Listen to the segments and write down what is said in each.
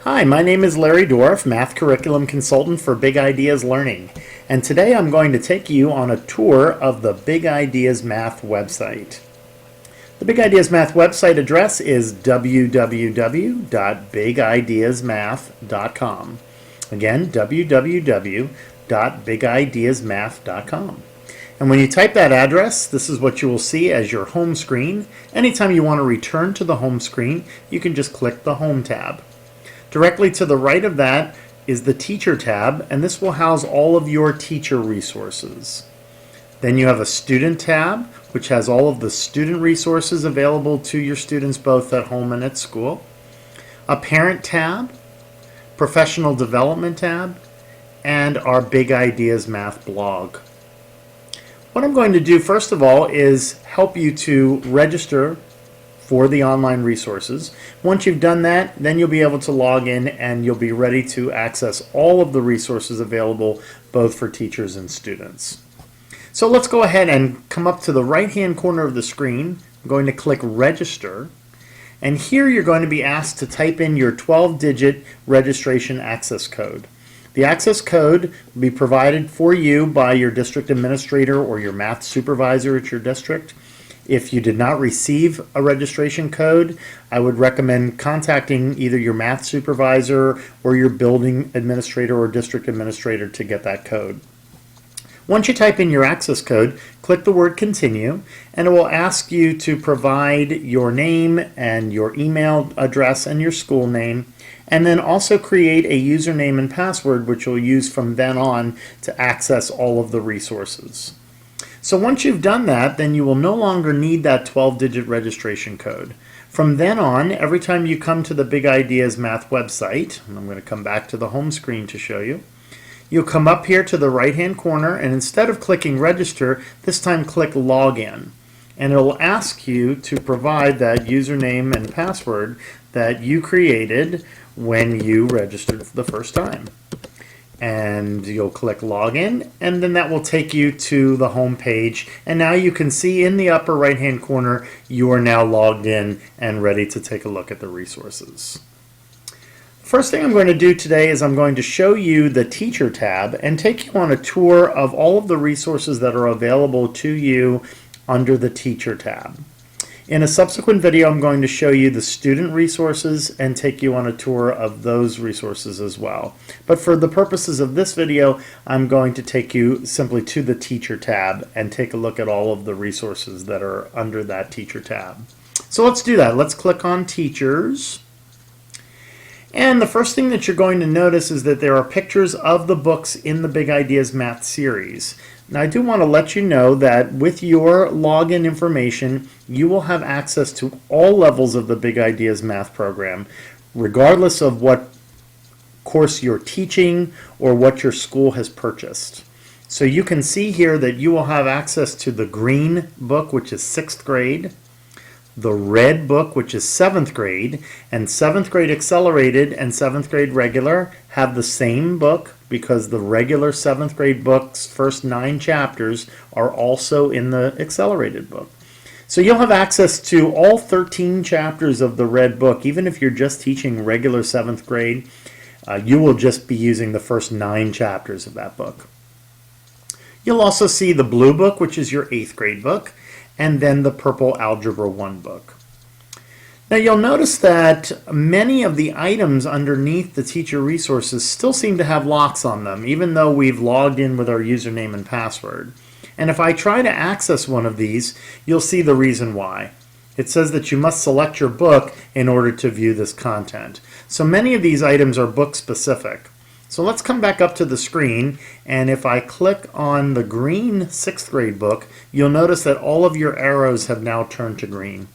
Hi, my name is Larry Dorff, Math Curriculum Consultant for Big Ideas Learning, and today I'm going to take you on a tour of the Big Ideas Math website. The Big Ideas Math website address is www.bigideasmath.com. Again, www.bigideasmath.com. And when you type that address, this is what you will see as your home screen. Anytime you want to return to the home screen, you can just click the Home tab. Directly to the right of that is the Teacher tab, and this will house all of your teacher resources. Then you have a Student tab, which has all of the student resources available to your students both at home and at school. A Parent tab, Professional Development tab, and our Big Ideas Math blog. What I'm going to do first of all is help you to register for the online resources. Once you've done that, then you'll be able to log in and you'll be ready to access all of the resources available both for teachers and students. So let's go ahead and come up to the right hand corner of the screen. I'm going to click Register, and here you're going to be asked to type in your 12-digit registration access code. The access code will be provided for you by your district administrator or your math supervisor at your district. If you did not receive a registration code, I would recommend contacting either your math supervisor or your building administrator or district administrator to get that code. Once you type in your access code, click the word Continue, and it will ask you to provide your name and your email address and your school name, and then also create a username and password which you'll use from then on to access all of the resources. So once you've done that, then you will no longer need that 12-digit registration code. From then on, every time you come to the Big Ideas Math website, and I'm going to come back to the home screen to show you, you'll come up here to the right-hand corner, and instead of clicking Register, this time click Login. And it will ask you to provide that username and password that you created when you registered for the first time. And you'll click Login, and then that will take you to the home page, and now you can see in the upper right hand corner you are now logged in and ready to take a look at the resources. First thing I'm going to do today is I'm going to show you the Teacher tab and take you on a tour of all of the resources that are available to you under the Teacher tab. In a subsequent video, I'm going to show you the student resources and take you on a tour of those resources as well. But for the purposes of this video, I'm going to take you simply to the Teacher tab and take a look at all of the resources that are under that Teacher tab. So let's do that. Let's click on Teachers. And the first thing that you're going to notice is that there are pictures of the books in the Big Ideas Math series. Now I do want to let you know that with your login information, you will have access to all levels of the Big Ideas Math program, regardless of what course you're teaching or what your school has purchased. So you can see here that you will have access to the green book, which is 6th grade, the red book, which is 7th grade, and 7th grade accelerated and 7th grade regular have the same book because the regular 7th grade book's first 9 chapters are also in the accelerated book. So you'll have access to all 13 chapters of the red book. Even if you're just teaching regular 7th grade, you will just be using the first 9 chapters of that book. You'll also see the blue book, which is your 8th grade book, and then the purple Algebra 1 book. Now you'll notice that many of the items underneath the teacher resources still seem to have locks on them, even though we've logged in with our username and password. And if I try to access one of these, you'll see the reason why. It says that you must select your book in order to view this content. So many of these items are book specific. So let's come back up to the screen, and if I click on the green 6th grade book, you'll notice that all of your arrows have now turned to green.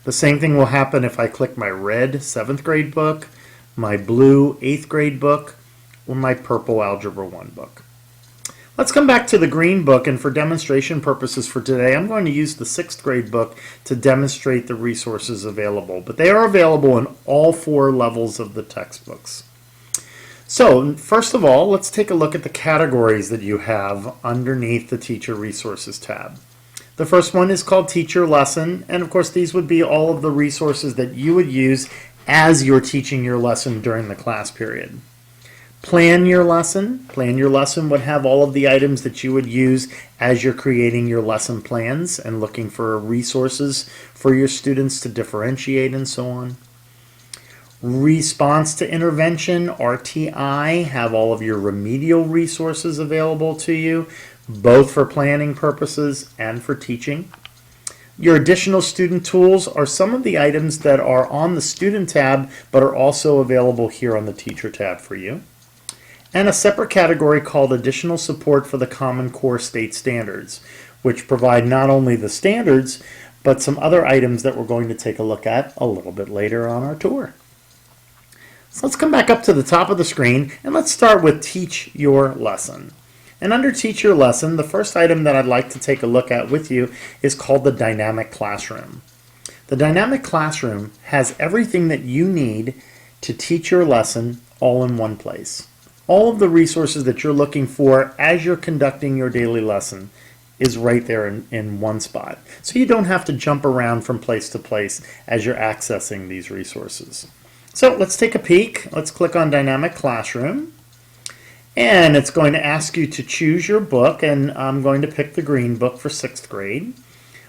The same thing will happen if I click my red 7th grade book, my blue 8th grade book, or my purple Algebra 1 book. Let's come back to the green book, and for demonstration purposes for today, I'm going to use the 6th grade book to demonstrate the resources available, but they are available in all 4 levels of the textbooks. So first of all, let's take a look at the categories that you have underneath the Teacher Resources tab. The first one is called Teacher Lesson, and of course these would be all of the resources that you would use as you're teaching your lesson during the class period. Plan your lesson. Plan your lesson would have all of the items that you would use as you're creating your lesson plans and looking for resources for your students to differentiate and so on. Response to intervention, RTI, have all of your remedial resources available to you, both for planning purposes and for teaching. Your additional student tools are some of the items that are on the student tab but are also available here on the teacher tab for you. And a separate category called additional support for the Common Core State Standards, which provide not only the standards but some other items that we're going to take a look at a little bit later on our tour. So let's come back up to the top of the screen and let's start with Teach Your Lesson. And under Teach Your Lesson, the first item that I'd like to take a look at with you is called the Dynamic Classroom. The Dynamic Classroom has everything that you need to teach your lesson all in one place. All of the resources that you're looking for as you're conducting your daily lesson is right there in one spot. So you don't have to jump around from place to place as you're accessing these resources. So let's take a peek. Let's click on Dynamic Classroom. And it's going to ask you to choose your book, and I'm going to pick the green book for 6th grade.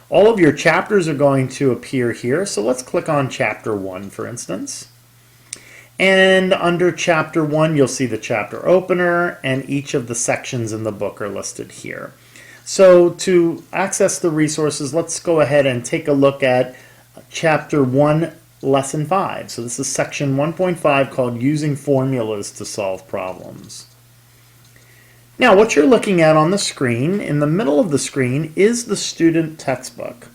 All of your chapters are going to appear here, so let's click on Chapter 1, for instance. And under Chapter 1, you'll see the chapter opener, and each of the sections in the book are listed here. So to access the resources, let's go ahead and take a look at Chapter 1, Lesson 5. So this is Section 1.5 called Using Formulas to Solve Problems. Now, what you're looking at on the screen, in the middle of the screen, is the student textbook.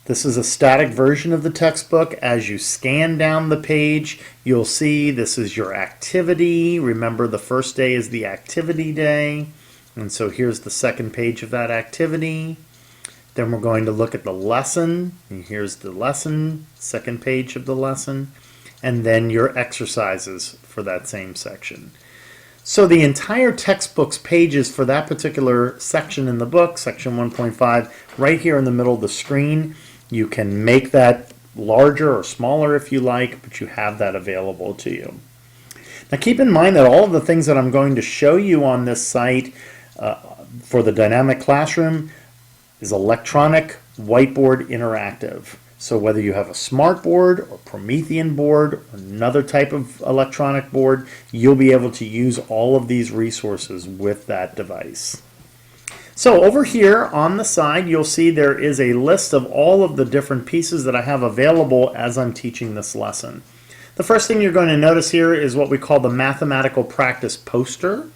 This is a static version of the textbook. As you scan down the page, you'll see this is your activity. Remember, the first day is the activity day. And so here's the second page of that activity. Then we're going to look at the lesson. And here's the lesson, second page of the lesson. And then your exercises for that same section. So the entire textbook's pages for that particular section in the book, section 1.5, right here in the middle of the screen. You can make that larger or smaller if you like, but you have that available to you. Now keep in mind that all of the things that I'm going to show you on this site for the Dynamic Classroom is electronic, whiteboard, interactive. So whether you have a smart board or Promethean board or another type of electronic board, you'll be able to use all of these resources with that device. So over here on the side, you'll see there is a list of all of the different pieces that I have available as I'm teaching this lesson. The first thing you're going to notice here is what we call the mathematical practice poster.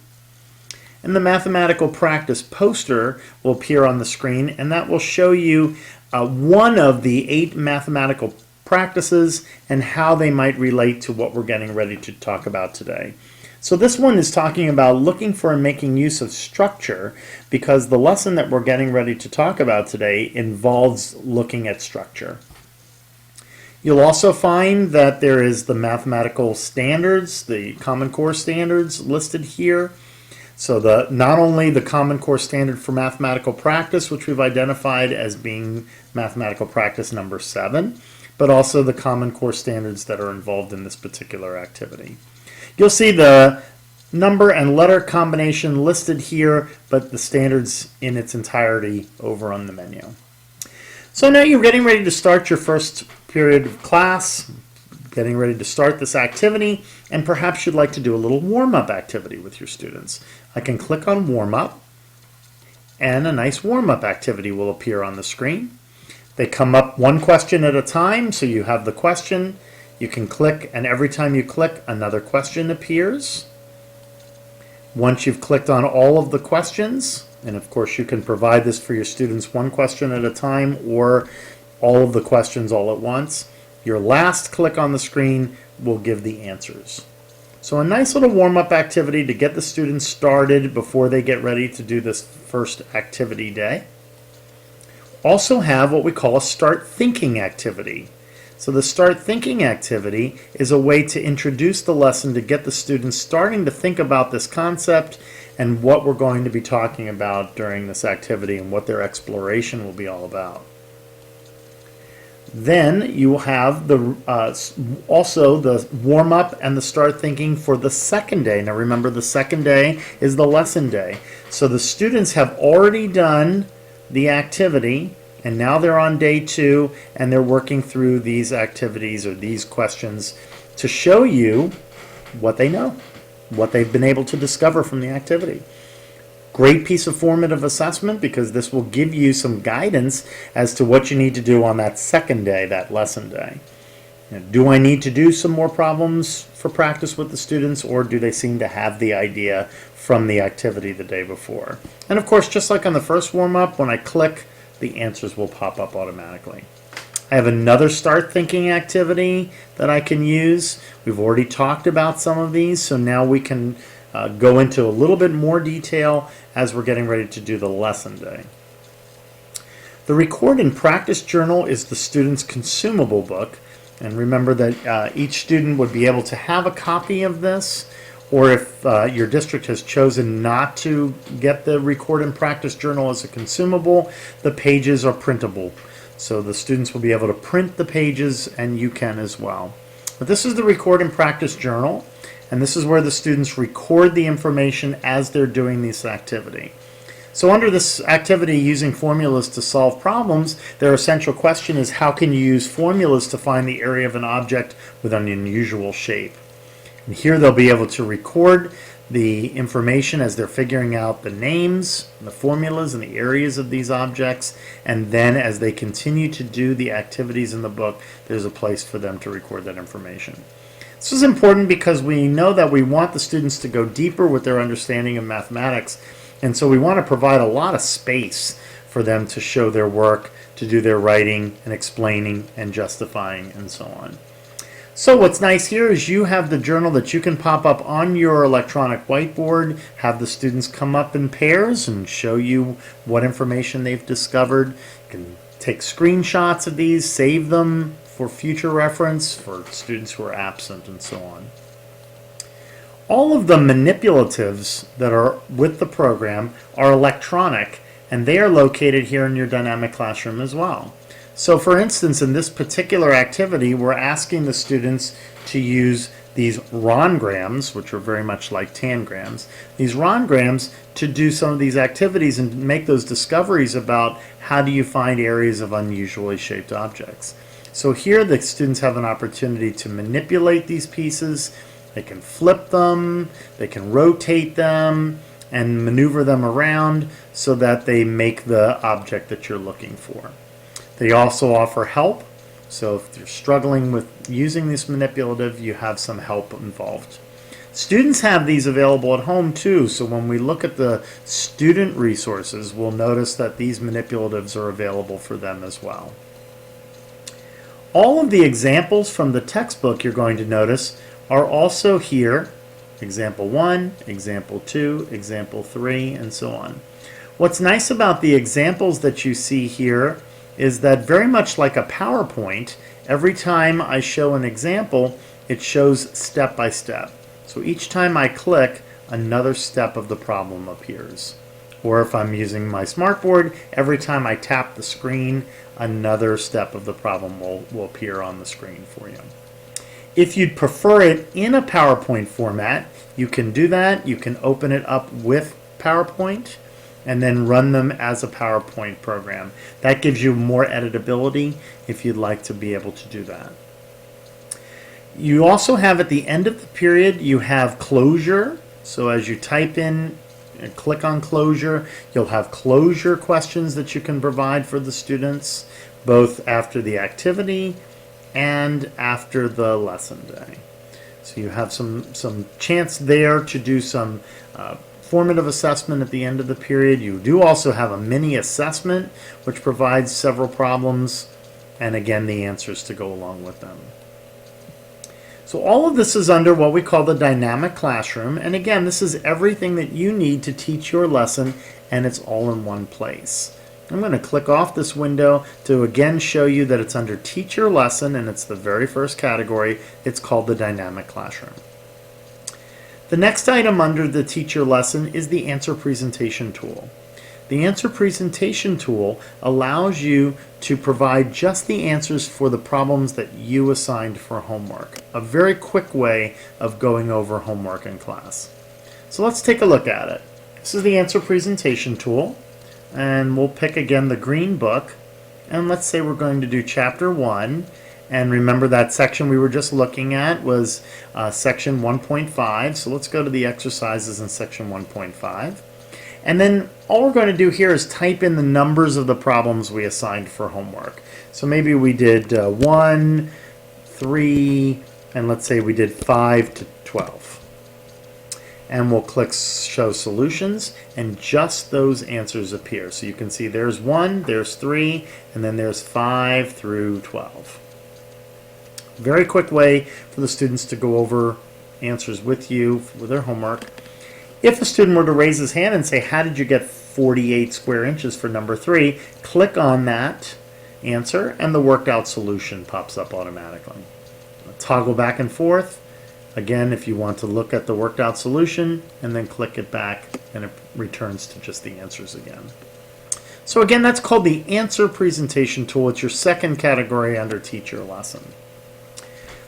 And the mathematical practice poster will appear on the screen, and that will show you one of the 8 mathematical practices and how they might relate to what we're getting ready to talk about today. So this one is talking about looking for and making use of structure, because the lesson that we're getting ready to talk about today involves looking at structure. You'll also find that there is the mathematical standards, the Common Core standards listed here. So not only the Common Core standard for mathematical practice, which we've identified as being mathematical practice number 7, but also the Common Core standards that are involved in this particular activity. You'll see the number and letter combination listed here, but the standards in its entirety over on the menu. So now you're getting ready to start your first period of class, getting ready to start this activity, and perhaps you'd like to do a little warm-up activity with your students. I can click on warm-up, and a nice warm-up activity will appear on the screen. They come up one question at a time, so you have the question. You can click, and every time you click, another question appears. Once you've clicked on all of the questions, and of course you can provide this for your students one question at a time or all of the questions all at once, your last click on the screen will give the answers. So a nice little warm-up activity to get the students started before they get ready to do this first activity day. Also have what we call a Start Thinking activity. So the Start Thinking activity is a way to introduce the lesson to get the students starting to think about this concept and what we're going to be talking about during this activity and what their exploration will be all about. Then you will have also the warm-up and the start thinking for the second day. Now remember, the second day is the lesson day. So the students have already done the activity, and now they're on day 2, and they're working through these activities or these questions to show you what they know, what they've been able to discover from the activity. Great piece of formative assessment, because this will give you some guidance as to what you need to do on that second day, that lesson day. Do I need to do some more problems for practice with the students, or do they seem to have the idea from the activity the day before? And of course, just like on the first warm-up, when I click, the answers will pop up automatically. I have another start thinking activity that I can use. We've already talked about some of these, so now we can go into a little bit more detail as we're getting ready to do the lesson day. The Record and Practice Journal is the student's consumable book, and remember that each student would be able to have a copy of this, or if your district has chosen not to get the Record and Practice Journal as a consumable, the pages are printable. So the students will be able to print the pages, and you can as well. But this is the Record and Practice Journal, and this is where the students record the information as they're doing this activity. So under this activity, using formulas to solve problems, their essential question is, how can you use formulas to find the area of an object with an unusual shape? And here they'll be able to record the information as they're figuring out the names, the formulas, and the areas of these objects, and then as they continue to do the activities in the book, there's a place for them to record that information. This is important because we know that we want the students to go deeper with their understanding of mathematics, and so we want to provide a lot of space for them to show their work, to do their writing and explaining and justifying and so on. So what's nice here is you have the journal that you can pop up on your electronic whiteboard, have the students come up in pairs and show you what information they've discovered. You can take screenshots of these, save them for future reference for students who are absent, and so on. All of the manipulatives that are with the program are electronic, and they are located here in your dynamic classroom as well. So for instance, in this particular activity, we're asking the students to use these rongrams, which are very much like tangrams, these rongrams to do some of these activities and make those discoveries about how do you find areas of unusually shaped objects. So here the students have an opportunity to manipulate these pieces. They can flip them, they can rotate them, and maneuver them around so that they make the object that you're looking for. They also offer help, so if you're struggling with using this manipulative, you have some help involved. Students have these available at home too, so when we look at the student resources, we'll notice that these manipulatives are available for them as well. All of the examples from the textbook, you're going to notice, are also here. Example 1, Example 2, Example 3, and so on. What's nice about the examples that you see here is that very much like a PowerPoint, every time I show an example, it shows step by step. So each time I click, another step of the problem appears. Or if I'm using my smartboard, every time I tap the screen, another step of the problem will appear on the screen for you. If you'd prefer it in a PowerPoint format, you can do that. You can open it up with PowerPoint and then run them as a PowerPoint program. That gives you more editability if you'd like to be able to do that. You also have at the end of the period, you have closure. So as you type in and click on closure, you'll have closure questions that you can provide for the students, both after the activity and after the lesson day. So you have some chance there to do some formative assessment at the end of the period. You do also have a mini assessment which provides several problems and again the answers to go along with them. So all of this is under what we call the dynamic classroom, and again this is everything that you need to teach your lesson, and it's all in one place. I'm going to click off this window to again show you that it's under Teach Your Lesson, and it's the very first category. It's called the Dynamic Classroom. The next item under the Teach Your Lesson is the Answer Presentation tool. The answer presentation tool allows you to provide just the answers for the problems that you assigned for homework. A very quick way of going over homework in class. So let's take a look at it. This is the answer presentation tool, and we'll pick again the green book, and let's say we're going to do chapter 1. And remember that section we were just looking at was section 1.5. So let's go to the exercises in section 1.5. And then all we're going to do here is type in the numbers of the problems we assigned for homework. So maybe we did 1, 3, and let's say we did 5 to 12. And we'll click Show Solutions, and just those answers appear. So you can see there's 1, there's 3, and then there's 5 through 12. Very quick way for the students to go over answers with you with their homework. If a student were to raise his hand and say, how did you get 48 square inches for number 3, click on that answer and the worked out solution pops up automatically. Toggle back and forth. Again, if you want to look at the worked out solution, and then click it back and it returns to just the answers again. So again, that's called the answer presentation tool. It's your second category under teacher lesson.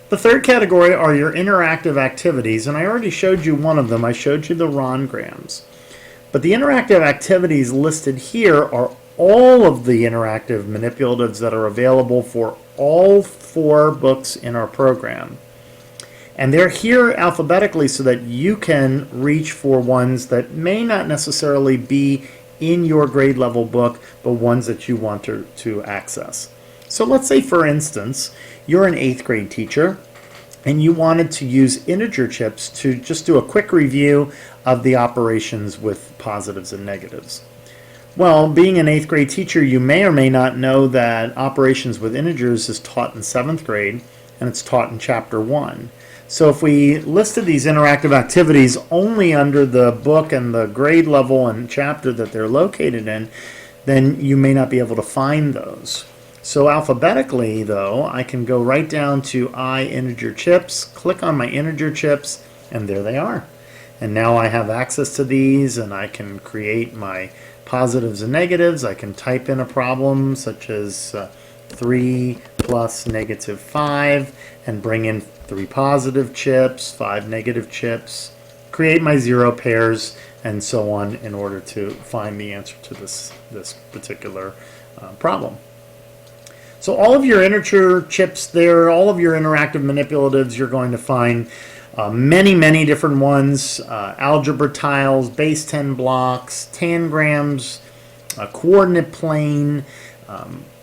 The third category are your interactive activities, and I already showed you one of them. I showed you the rongrams. But the interactive activities listed here are all of the interactive manipulatives that are available for all 4 books in our program. And they're here alphabetically so that you can reach for ones that may not necessarily be in your grade level book, but ones that you want to access. So let's say, for instance, you're an 8th grade teacher and you wanted to use integer chips to just do a quick review of the operations with positives and negatives. Well, being an 8th grade teacher, you may or may not know that operations with integers is taught in 7th grade, and it's taught in chapter 1. So if we listed these interactive activities only under the book and the grade level and chapter that they're located in, then you may not be able to find those. So alphabetically, though, I can go right down to I integer chips, click on my integer chips, and there they are. And now I have access to these, and I can create my positives and negatives. I can type in a problem such as 3 plus negative 5, and bring in 3 positive chips, 5 negative chips, create my 0 pairs, and so on in order to find the answer to this particular problem. So all of your integer chips there, all of your interactive manipulatives, you're going to find many different ones, algebra tiles, base 10 blocks, tangrams, coordinate plane,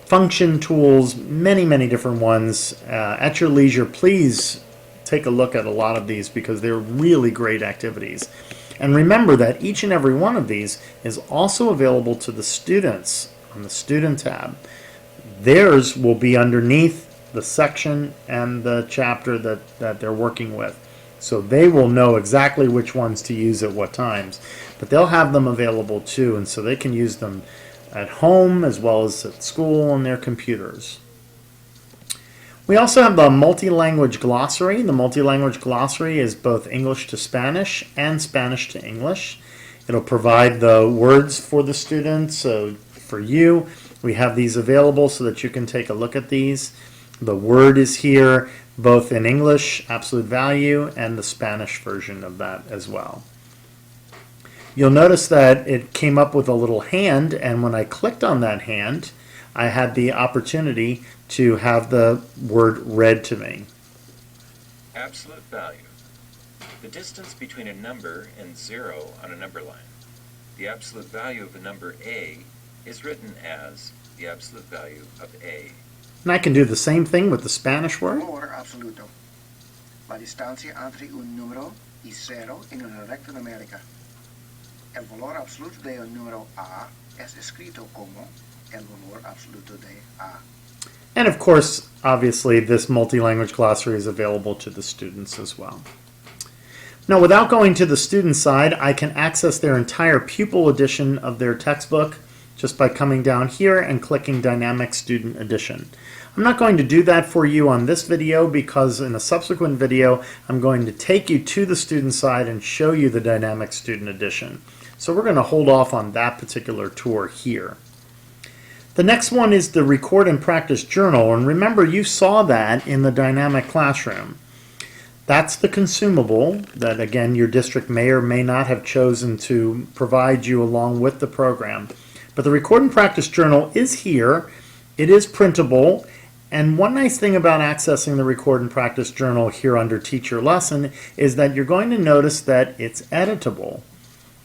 function tools, many different ones. At your leisure, please take a look at a lot of these because they're really great activities. And remember that each and every one of these is also available to the students on the Student tab. Theirs will be underneath the section and the chapter that they're working with. So they will know exactly which ones to use at what times. But they'll have them available too, and so they can use them at home as well as at school on their computers. We also have the Multilanguage glossary. The Multilanguage glossary is both English to Spanish and Spanish to English. It'll provide the words for the students. So for you, we have these available so that you can take a look at these. The word is here both in English, absolute value, and the Spanish version of that as well. You'll notice that it came up with a little hand, and when I clicked on that hand, I had the opportunity to have the word read to me. Absolute value. The distance between a number and 0 on a number line. The absolute value of the number A is written as the absolute value of A. And I can do the same thing with the Spanish word. Valor absoluto. La distancia entre un número y 0 en una recta numérica. El valor absoluto de un número A es escrito como el valor absoluto de A. And of course, obviously, this multi-language glossary is available to the students as well. Now, without going to the student side, I can access their entire pupil edition of their textbook just by coming down here and clicking Dynamic Student Edition. I'm not going to do that for you on this video because in a subsequent video, I'm going to take you to the student side and show you the Dynamic Student Edition. So we're going to hold off on that particular tour here. The next one is the Record and Practice Journal, and remember you saw that in the Dynamic Classroom. That's the consumable that, again, your district may or may not have chosen to provide you along with the program. But the Record and Practice Journal is here. It is printable. And one nice thing about accessing the Record and Practice Journal here under Teacher Lesson is that you're going to notice that it's editable.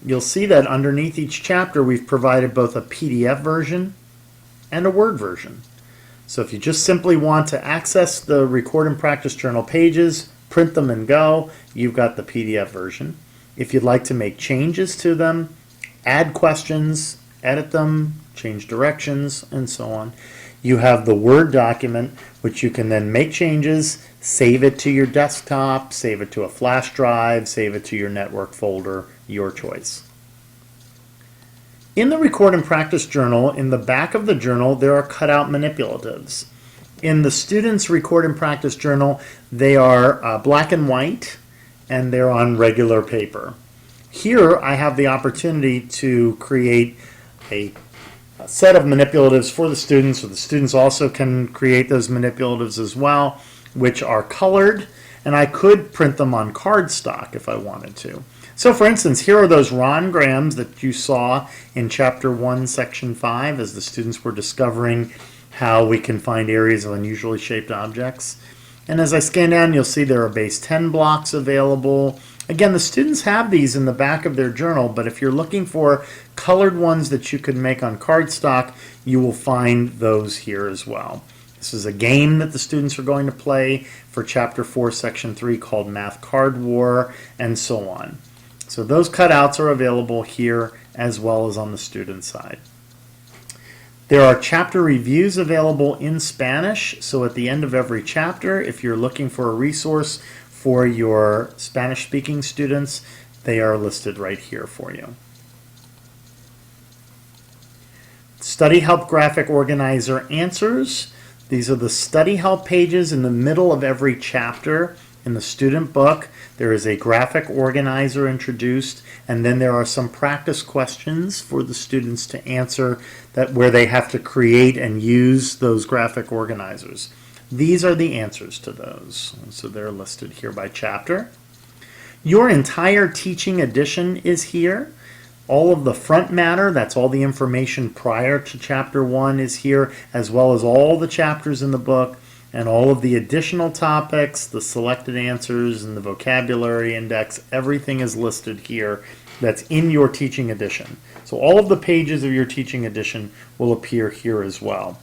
You'll see that underneath each chapter we've provided both a PDF version and a Word version. So if you just simply want to access the Record and Practice Journal pages, print them and go, you've got the PDF version. If you'd like to make changes to them, add questions, edit them, change directions, and so on, you have the Word document, which you can then make changes, save it to your desktop, save it to a flash drive, save it to your network folder, your choice. In the Record and Practice Journal, in the back of the journal, there are cutout manipulatives. In the students' Record and Practice Journal, they are black and white, and they're on regular paper. Here, I have the opportunity to create a set of manipulatives for the students, so the students also can create those manipulatives as well, which are colored, and I could print them on cardstock if I wanted to. So for instance, here are those rongrams that you saw in Chapter 1, Section 5, as the students were discovering how we can find areas of unusually shaped objects. And as I scan down, you'll see there are base 10 blocks available. Again, the students have these in the back of their journal, but if you're looking for colored ones that you can make on cardstock, you will find those here as well. This is a game that the students are going to play for Chapter 4, Section 3 called Math Card War, and so on. So those cutouts are available here as well as on the student side. There are chapter reviews available in Spanish, so at the end of every chapter, if you're looking for a resource for your Spanish-speaking students, they are listed right here for you. Study Help Graphic Organizer Answers. These are the study help pages in the middle of every chapter. In the student book, there is a graphic organizer introduced, and then there are some practice questions for the students to answer where they have to create and use those graphic organizers. These are the answers to those. So they're listed here by chapter. Your entire teaching edition is here. All of the front matter, that's all the information prior to Chapter 1 is here, as well as all the chapters in the book. And all of the additional topics, the selected answers, and the vocabulary index, everything is listed here that's in your teaching edition. So all of the pages of your teaching edition will appear here as well.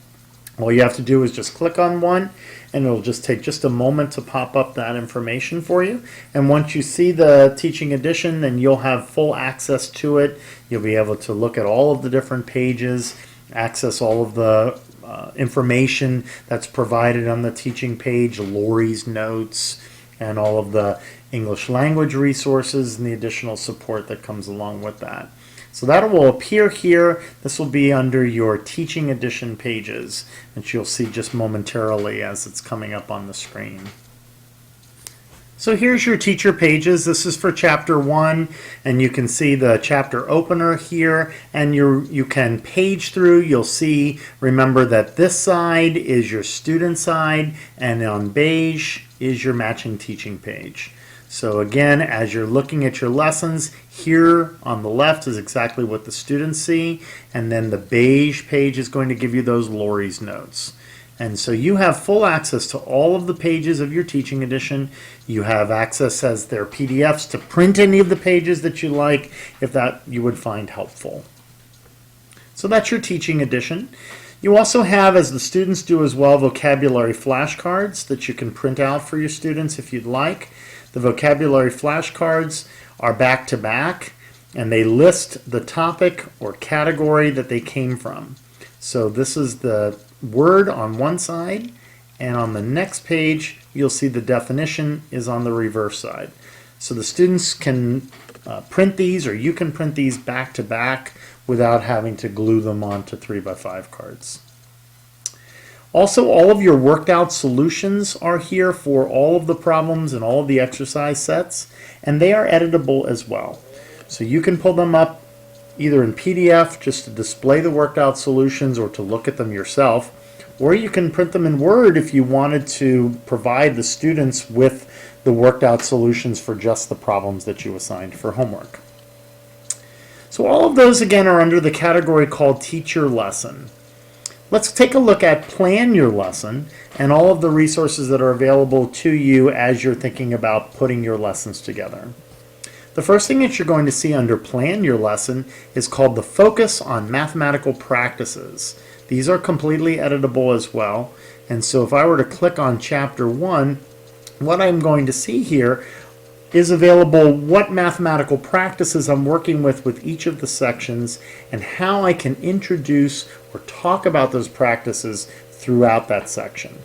All you have to do is just click on one, and it'll just take just a moment to pop up that information for you. And once you see the teaching edition, then you'll have full access to it. You'll be able to look at all of the different pages, access all of the information that's provided on the teaching page, Lori's notes, and all of the English language resources and the additional support that comes along with that. So that will appear here. This will be under your teaching edition pages, which you'll see just momentarily as it's coming up on the screen. So here's your teacher pages. This is for Chapter 1, and you can see the chapter opener here, and you can page through. You'll see, remember that this side is your student side, and on beige is your matching teaching page. So again, as you're looking at your lessons, here on the left is exactly what the students see, and then the beige page is going to give you those Lori's notes. And so you have full access to all of the pages of your teaching edition. You have access as their PDFs to print any of the pages that you like, if that you would find helpful. So that's your teaching edition. You also have, as the students do as well, vocabulary flashcards that you can print out for your students if you'd like. The vocabulary flashcards are back to back, and they list the topic or category that they came from. So this is the word on one side, and on the next page you'll see the definition is on the reverse side. So the students can print these, or you can print these back to back without having to glue them onto 3x5 cards. Also, all of your worked out solutions are here for all of the problems and all of the exercise sets, and they are editable as well. So you can pull them up either in PDF just to display the worked out solutions or to look at them yourself, or you can print them in Word if you wanted to provide the students with the worked out solutions for just the problems that you assigned for homework. So all of those again are under the category called Teach Your Lesson. Let's take a look at Plan Your Lesson and all of the resources that are available to you as you're thinking about putting your lessons together. The first thing that you're going to see under Plan Your Lesson is called the Focus on Mathematical Practices. These are completely editable as well, and so if I were to click on Chapter 1, what I'm going to see here is available what mathematical practices I'm working with each of the sections and how I can introduce or talk about those practices throughout that section.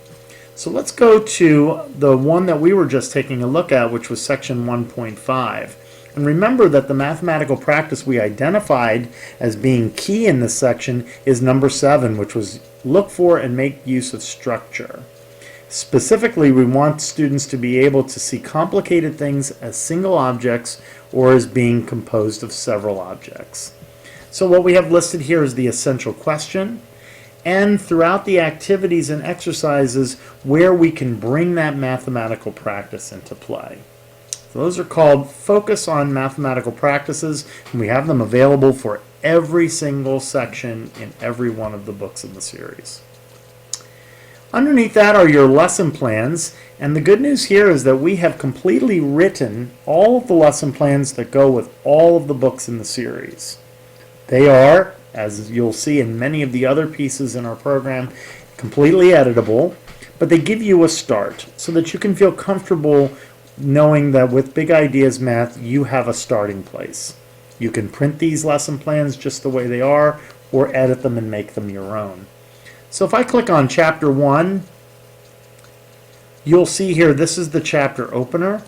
So let's go to the one that we were just taking a look at, which was section 1.5. And remember that the mathematical practice we identified as being key in this section is number 7, which was look for and make use of structure. Specifically, we want students to be able to see complicated things as single objects or as being composed of several objects. So what we have listed here is the essential question, and throughout the activities and exercises where we can bring that mathematical practice into play. So those are called Focus on Mathematical Practices, and we have them available for every single section in every one of the books in the series. Underneath that are your lesson plans, and the good news here is that we have completely written all of the lesson plans that go with all of the books in the series. They are, as you'll see in many of the other pieces in our program, completely editable, but they give you a start so that you can feel comfortable knowing that with Big Ideas Math, you have a starting place. You can print these lesson plans just the way they are, or edit them and make them your own. So if I click on Chapter 1, you'll see here this is the chapter opener,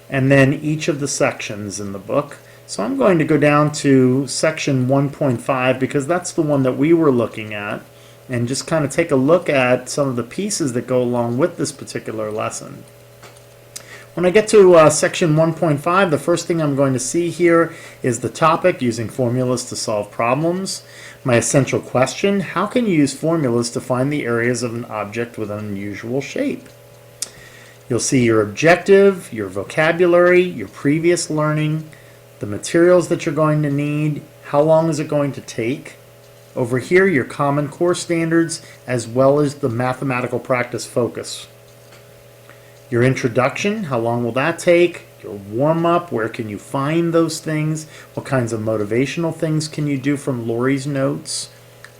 and then each of the sections in the book. So I'm going to go down to section 1.5 because that's the one that we were looking at, and just kind of take a look at some of the pieces that go along with this particular lesson. When I get to section 1.5, the first thing I'm going to see here is the topic, using formulas to solve problems. My essential question, how can you use formulas to find the areas of an object with an unusual shape? You'll see your objective, your vocabulary, your previous learning, the materials that you're going to need, how long is it going to take. Over here, your Common Core standards, as well as the mathematical practice focus. Your introduction, how long will that take? Your warm-up, where can you find those things? What kinds of motivational things can you do from Lori's notes?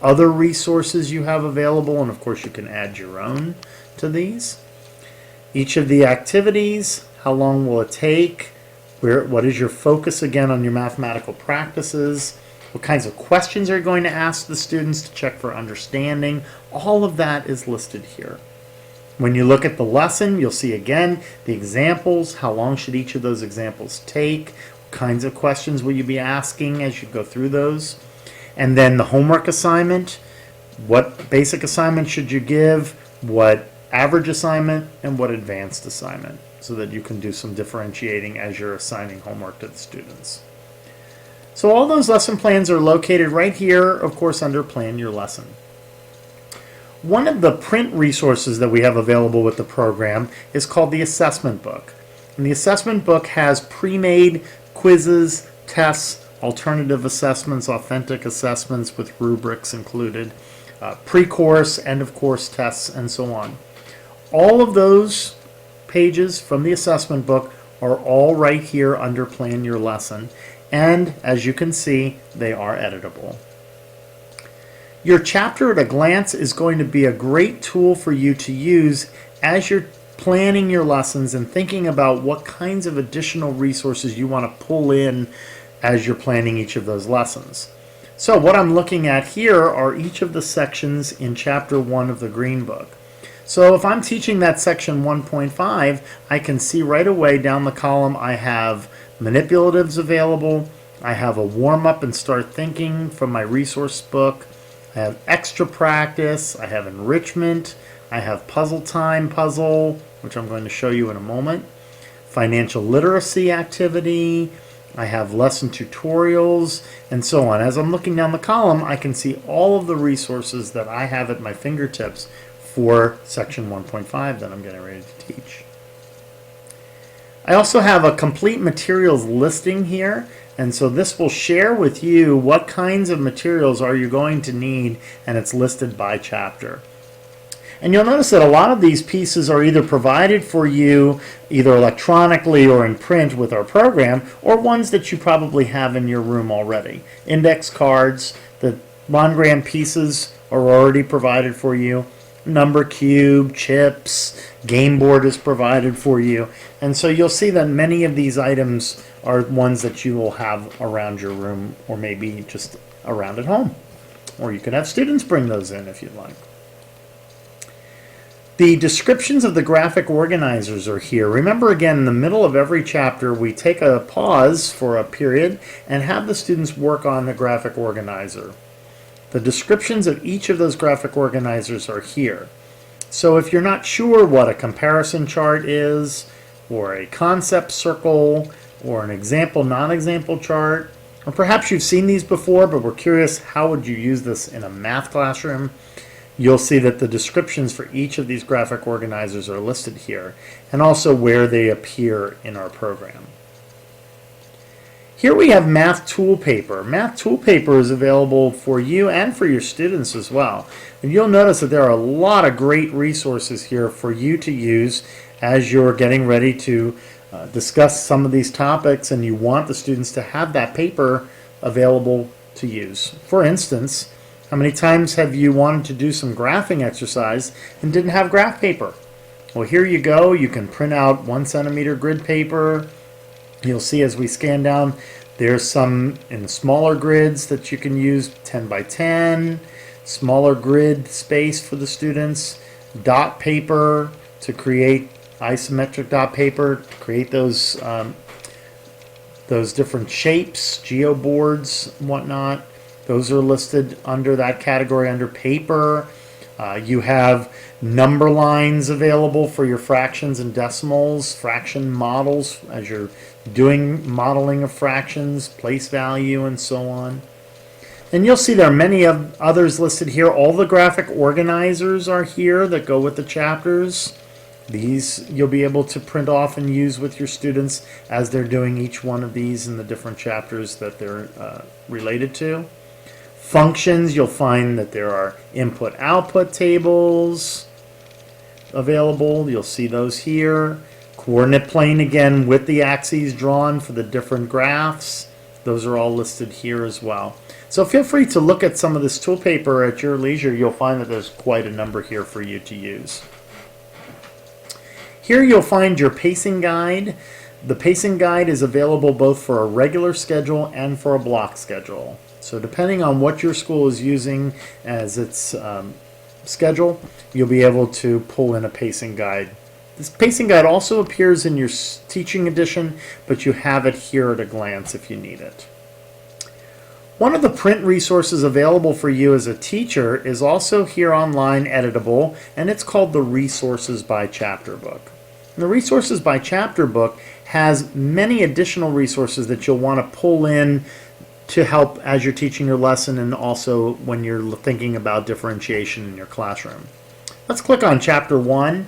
Other resources you have available, and of course you can add your own to these. Each of the activities, how long will it take? What is your focus again on your mathematical practices? What kinds of questions are you going to ask the students to check for understanding? All of that is listed here. When you look at the lesson, you'll see again the examples. How long should each of those examples take? What kinds of questions will you be asking as you go through those? And then the homework assignment. What basic assignment should you give? What average assignment? And what advanced assignment? So that you can do some differentiating as you're assigning homework to the students. So all those lesson plans are located right here, of course, under Plan Your Lesson. One of the print resources that we have available with the program is called the assessment book. And the assessment book has pre-made quizzes, tests, alternative assessments, authentic assessments with rubrics included, pre-course, end of course tests, and so on. All of those pages from the assessment book are all right here under Plan Your Lesson, and as you can see, they are editable. Your chapter at a glance is going to be a great tool for you to use as you're planning your lessons and thinking about what kinds of additional resources you want to pull in as you're planning each of those lessons. So what I'm looking at here are each of the sections in Chapter 1 of the Green Book. So if I'm teaching that section 1.5, I can see right away down the column I have manipulatives available, I have a warm-up and start thinking from my resource book, I have extra practice, I have enrichment, I have puzzle time puzzle, which I'm going to show you in a moment, financial literacy activity, I have lesson tutorials, and so on. As I'm looking down the column, I can see all of the resources that I have at my fingertips for section 1.5 that I'm getting ready to teach. I also have a complete materials listing here, and so this will share with you what kinds of materials are you going to need, and it's listed by chapter. And you'll notice that a lot of these pieces are either provided for you either electronically or in print with our program, or ones that you probably have in your room already. Index cards, the Monogram pieces are already provided for you. Number cube, chips, game board is provided for you. And so you'll see that many of these items are ones that you will have around your room, or maybe just around at home. Or you could have students bring those in if you'd like. The descriptions of the graphic organizers are here. Remember, again, in the middle of every chapter, we take a pause for a period and have the students work on the graphic organizer. The descriptions of each of those graphic organizers are here. So if you're not sure what a comparison chart is, or a concept circle, or an example, non-example chart, or perhaps you've seen these before, but we're curious how would you use this in a math classroom, you'll see that the descriptions for each of these graphic organizers are listed here, and also where they appear in our program. Here we have Math Toolpaper. Math Toolpaper is available for you and for your students as well. And you'll notice that there are a lot of great resources here for you to use as you're getting ready to discuss some of these topics, and you want the students to have that paper available to use. For instance, how many times have you wanted to do some graphing exercise and didn't have graph paper? Well, here you go. You can print out 1 centimeter grid paper. You'll see as we scan down, there's some in smaller grids that you can use, 10 by 10, smaller grid space for the students, dot paper to create isometric dot paper, to create those different shapes, geoboards, and whatnot. Those are listed under that category under paper. You have number lines available for your fractions and decimals, fraction models as you're doing modeling of fractions, place value, and so on. And you'll see there are many of others listed here. All the graphic organizers are here that go with the chapters. These you'll be able to print off and use with your students as they're doing each one of these in the different chapters that they're related to. Functions, you'll find that there are input-output tables available. You'll see those here. Coordinate plane, again, with the axes drawn for the different graphs. Those are all listed here as well. So feel free to look at some of this tool paper at your leisure. You'll find that there's quite a number here for you to use. Here you'll find your pacing guide. The pacing guide is available both for a regular schedule and for a block schedule. So depending on what your school is using as its schedule, you'll be able to pull in a pacing guide. This pacing guide also appears in your teaching edition, but you have it here at a glance if you need it. One of the print resources available for you as a teacher is also here online editable, and it's called the Resources by Chapter book. And the Resources by Chapter book has many additional resources that you'll want to pull in to help as you're teaching your lesson, and also when you're thinking about differentiation in your classroom. Let's click on Chapter 1,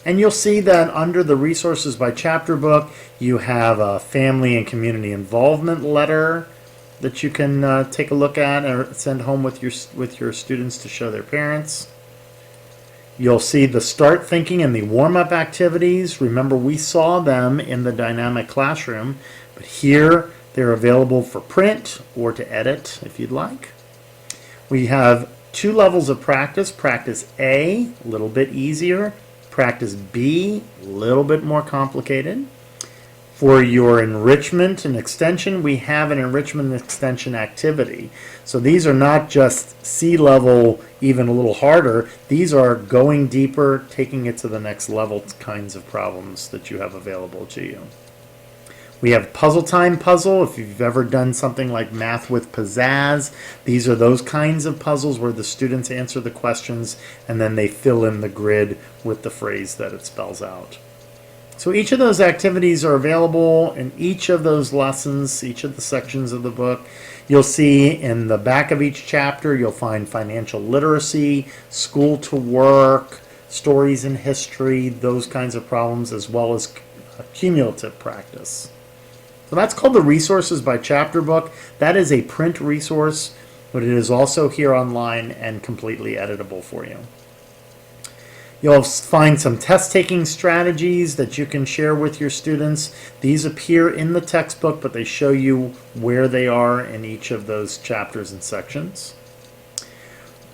and you'll see that under the Resources by Chapter book, you have a family and community involvement letter that you can take a look at or send home with your students to show their parents. You'll see the start thinking and the warm-up activities. Remember, we saw them in the dynamic classroom, but here they're available for print or to edit if you'd like. We have 2 levels of practice. Practice A, a little bit easier. Practice B, a little bit more complicated. For your enrichment and extension, we have an enrichment and extension activity. So these are not just C level, even a little harder. These are going deeper, taking it to the next level kinds of problems that you have available to you. We have Puzzle Time Puzzle. If you've ever done something like Math with Pizzazz, these are those kinds of puzzles where the students answer the questions and then they fill in the grid with the phrase that it spells out. So each of those activities are available in each of those lessons, each of the sections of the book. You'll see in the back of each chapter, you'll find financial literacy, school to work, stories in history, those kinds of problems, as well as cumulative practice. So that's called the Resources by Chapter book. That is a print resource, but it is also here online and completely editable for you. You'll find some test-taking strategies that you can share with your students. These appear in the textbook, but they show you where they are in each of those chapters and sections.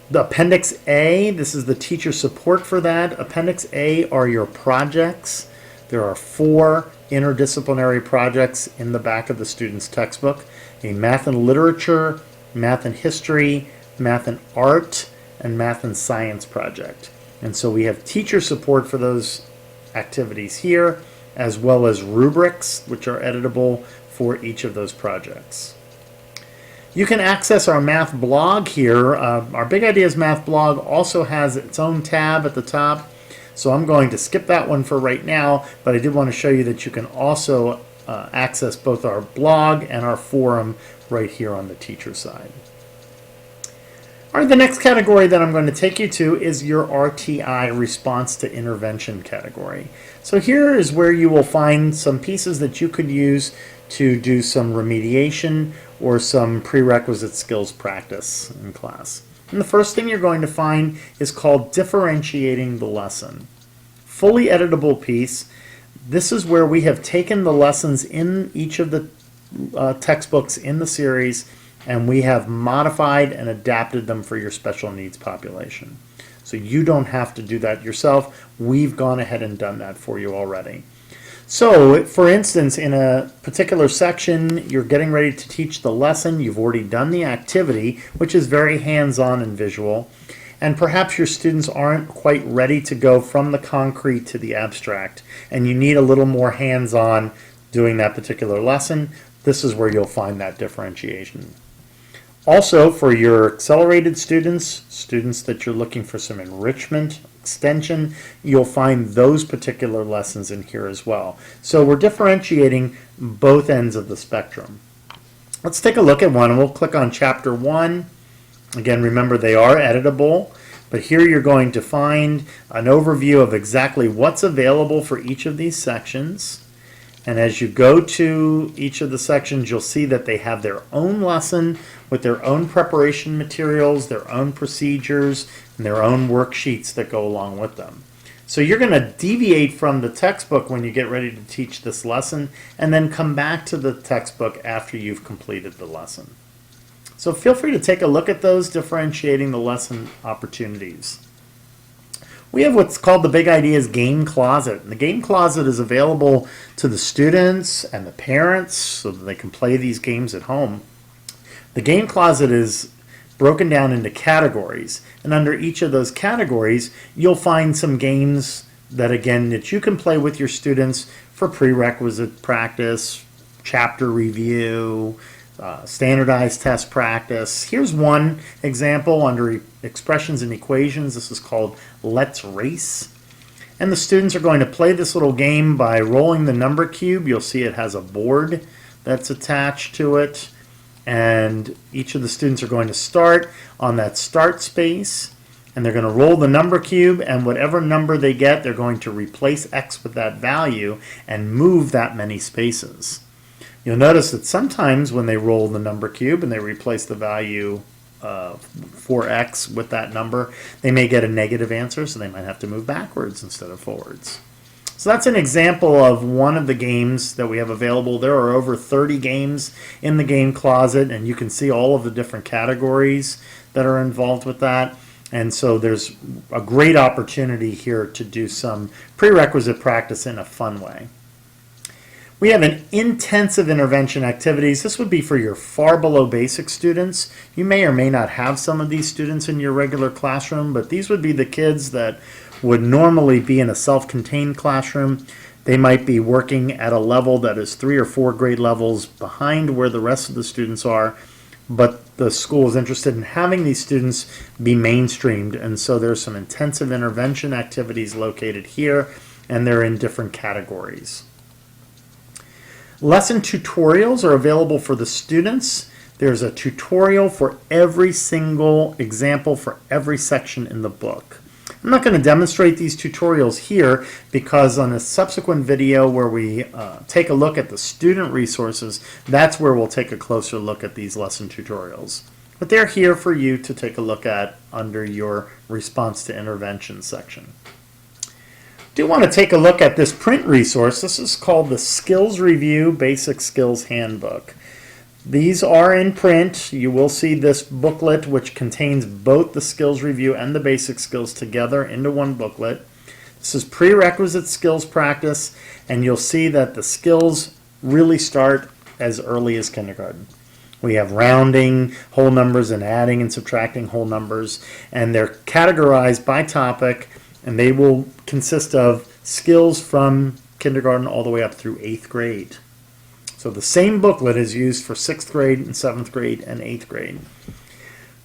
The Appendix A, this is the teacher support for that. Appendix A are your projects. There are 4 interdisciplinary projects in the back of the student's textbook: a math and literature, math and history, math and art, and math and science project. And so we have teacher support for those activities here, as well as rubrics, which are editable for each of those projects. You can access our math blog here. Our Big Ideas Math blog also has its own tab at the top, so I'm going to skip that one for right now, but I did want to show you that you can also access both our blog and our forum right here on the teacher side. All right, the next category that I'm going to take you to is your RTI, response to intervention category. So here is where you will find some pieces that you could use to do some remediation or some prerequisite skills practice in class. And the first thing you're going to find is called differentiating the lesson. Fully editable piece. This is where we have taken the lessons in each of the textbooks in the series, and we have modified and adapted them for your special needs population. So you don't have to do that yourself. We've gone ahead and done that for you already. So, for instance, in a particular section, you're getting ready to teach the lesson. You've already done the activity, which is very hands-on and visual. And perhaps your students aren't quite ready to go from the concrete to the abstract, and you need a little more hands-on doing that particular lesson. This is where you'll find that differentiation. Also, for your accelerated students, students that you're looking for some enrichment, extension, you'll find those particular lessons in here as well. So we're differentiating both ends of the spectrum. Let's take a look at one, and we'll click on Chapter 1. Again, remember they are editable, but here you're going to find an overview of exactly what's available for each of these sections. And as you go to each of the sections, you'll see that they have their own lesson with their own preparation materials, their own procedures, and their own worksheets that go along with them. So you're going to deviate from the textbook when you get ready to teach this lesson, and then come back to the textbook after you've completed the lesson. So feel free to take a look at those, differentiating the lesson opportunities. We have what's called the Big Ideas Game Closet. And the Game Closet is available to the students and the parents so that they can play these games at home. The Game Closet is broken down into categories, and under each of those categories you'll find some games that, again, that you can play with your students for prerequisite practice, chapter review, standardized test practice. Here's one example under expressions and equations. This is called Let's Race. And the students are going to play this little game by rolling the number cube. You'll see it has a board that's attached to it. And each of the students are going to start on that start space. And they're going to roll the number cube, and whatever number they get, they're going to replace X with that value and move that many spaces. You'll notice that sometimes when they roll the number cube and they replace the value for X with that number, they may get a negative answer, so they might have to move backwards instead of forwards. So that's an example of one of the games that we have available. There are over 30 games in the Game Closet, and you can see all of the different categories that are involved with that. And so there's a great opportunity here to do some prerequisite practice in a fun way. We have an intensive intervention activities. This would be for your far below basic students. You may or may not have some of these students in your regular classroom, but these would be the kids that would normally be in a self-contained classroom. They might be working at a level that is 3 or 4 grade levels behind where the rest of the students are, but the school is interested in having these students be mainstreamed, and so there's some intensive intervention activities located here. and they're in different categories. Lesson tutorials are available for the students. There's a tutorial for every single example for every section in the book. I'm not going to demonstrate these tutorials here because on a subsequent video where we take a look at the student resources, that's where we'll take a closer look at these lesson tutorials. But they're here for you to take a look at under your response to intervention section. Do want to take a look at this print resource. This is called the Skills Review Basic Skills Handbook. These are in print. You will see this booklet which contains both the skills review and the basic skills together into one booklet. This is prerequisite skills practice, and you'll see that the skills really start as early as kindergarten. We have rounding whole numbers and adding and subtracting whole numbers, and they're categorized by topic, and they will consist of skills from kindergarten all the way up through 8th grade. So the same booklet is used for 6th grade and 7th grade and 8th grade.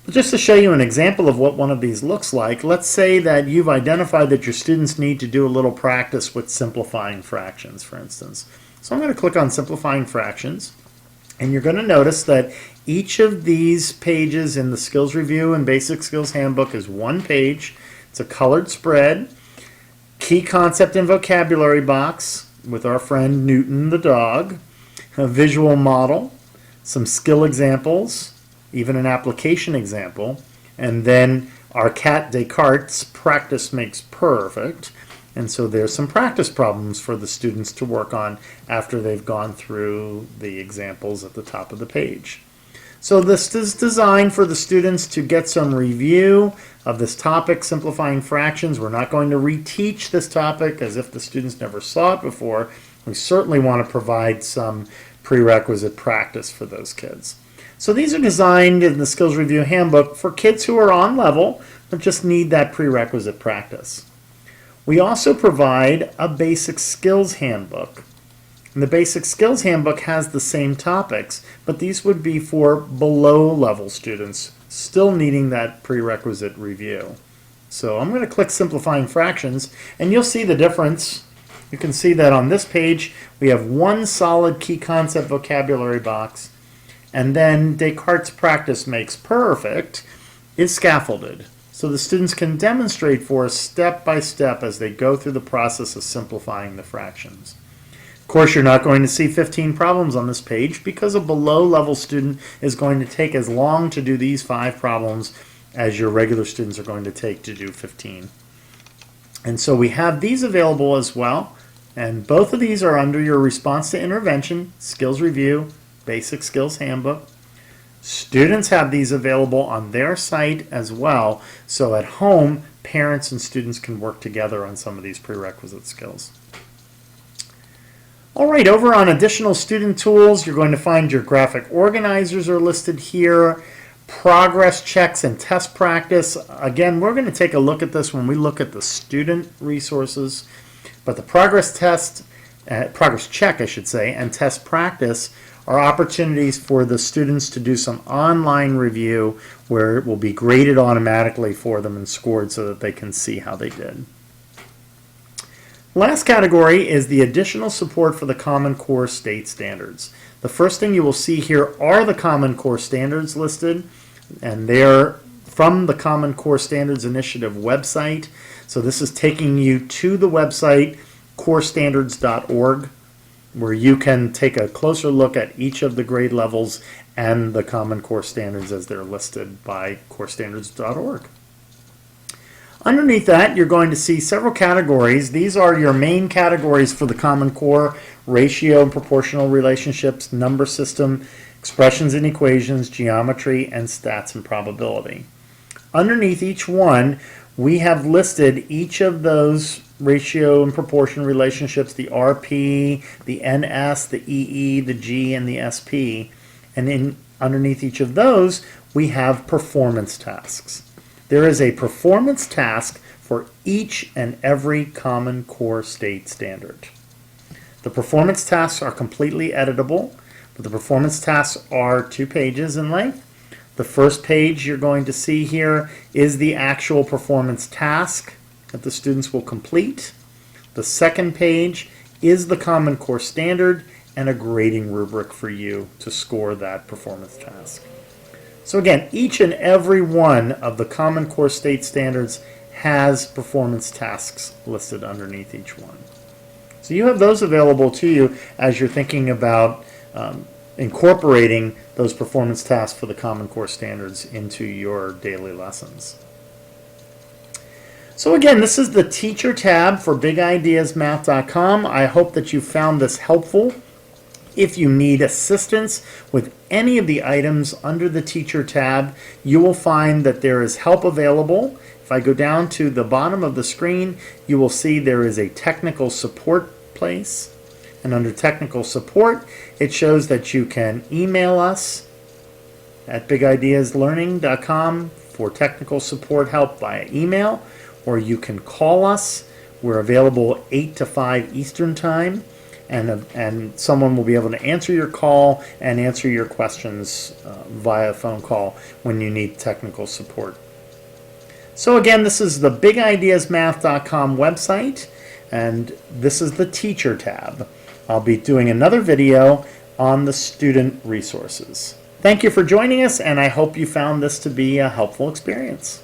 But just to show you an example of what one of these looks like, let's say that you've identified that your students need to do a little practice with simplifying fractions, for instance. So I'm going to click on simplifying fractions, and you're going to notice that each of these pages in the Skills Review and Basic Skills Handbook is one page. It's a colored spread, key concept and vocabulary box with our friend Newton the dog, a visual model, some skill examples, even an application example, and then our cat Descartes' practice makes perfect. And so there's some practice problems for the students to work on after they've gone through the examples at the top of the page. So this is designed for the students to get some review of this topic, simplifying fractions. We're not going to reteach this topic as if the students never saw it before. We certainly want to provide some prerequisite practice for those kids. So these are designed in the Skills Review Handbook for kids who are on level but just need that prerequisite practice. We also provide a Basic Skills Handbook. And the Basic Skills Handbook has the same topics, but these would be for below level students still needing that prerequisite review. So I'm going to click Simplifying Fractions, and you'll see the difference. You can see that on this page we have one solid key concept vocabulary box, and then Descartes' practice makes perfect is scaffolded. So the students can demonstrate for us step by step as they go through the process of simplifying the fractions. Of course, you're not going to see 15 problems on this page because a below level student is going to take as long to do these 5 problems as your regular students are going to take to do 15. And so we have these available as well, and both of these are under your Response to Intervention, Skills Review, Basic Skills Handbook. Students have these available on their site as well, so at home parents and students can work together on some of these prerequisite skills. Alright, over on additional student tools, you're going to find your graphic organizers are listed here, progress checks and test practice. Again, we're going to take a look at this when we look at the student resources, but the progress check, I should say, and test practice are opportunities for the students to do some online review where it will be graded automatically for them and scored so that they can see how they did. Last category is the additional support for the Common Core state standards. The first thing you will see here are the Common Core standards listed, and they're from the Common Core Standards Initiative website. So this is taking you to the website corestandards.org, where you can take a closer look at each of the grade levels and the Common Core standards as they're listed by corestandards.org. Underneath that, you're going to see several categories. These are your main categories for the Common Core: ratio and proportional relationships, number system, expressions and equations, geometry, and stats and probability. Underneath each one, we have listed each of those ratio and proportion relationships, the RP, the NS, the EE, the G, and the SP. And underneath each of those, we have performance tasks. There is a performance task for each and every Common Core state standard. The performance tasks are completely editable, but the performance tasks are 2 pages in length. The first page you're going to see here is the actual performance task that the students will complete. The second page is the Common Core Standard and a grading rubric for you to score that performance task. So again, each and every one of the Common Core State Standards has performance tasks listed underneath each one. So you have those available to you as you're thinking about incorporating those performance tasks for the Common Core Standards into your daily lessons. So again, this is the Teacher tab for BigIdeasMath.com. I hope that you found this helpful. If you need assistance with any of the items under the Teacher tab, you will find that there is help available. If I go down to the bottom of the screen, you will see there is a technical support place. And under technical support, it shows that you can email us at bigideaslearning.com for technical support help via email, or you can call us. We're available 8 to 5 Eastern Time, and someone will be able to answer your call and answer your questions via phone call when you need technical support. So again, this is the bigideasmath.com website, and this is the Teacher tab. I'll be doing another video on the student resources. Thank you for joining us, and I hope you found this to be a helpful experience.